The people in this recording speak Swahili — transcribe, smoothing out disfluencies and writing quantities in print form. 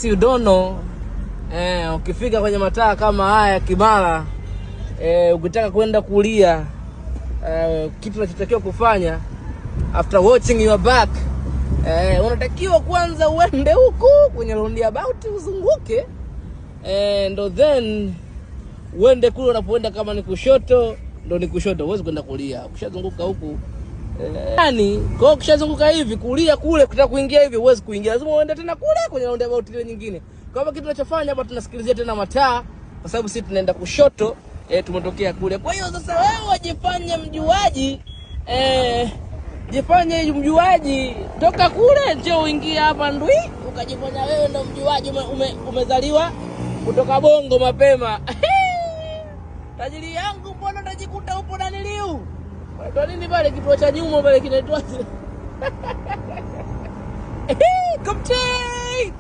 You don't know, ukifika kwenye mataa kama haya Kimara, ukitaka kwenda kulia, kitu unachotakiwa kufanya after watching your back, unatakiwa kwanza uende huku kwenye roundabout uzunguke, ndo then uende kule unapoenda. Kama ni kushoto ndo ni kushoto, huwezi kwenda kulia. Ukishazunguka huku yani, kwa ukishazunguka hivi kulia kule, kutaka kuingia hivi huwezi kuingia, lazima uende tena kule kwenye roundabout ile nyingine. Kwa hivyo kitu tunachofanya hapa, tunasikilizia tena mataa, kwa sababu sisi tunaenda kushoto, tumetokea kule. Kwa hiyo sasa wewe jifanye mjuaji, jifanye mjuaji, toka kule njoo uingie hapa ndui, ukajifanya wewe ndo mjuaji, umezaliwa kutoka Bongo mapema. Tajiri yangu, mbona unajikuta upo na niliu? Kwa nini pale kituo cha nyuma pale kinaitwa Kaptei?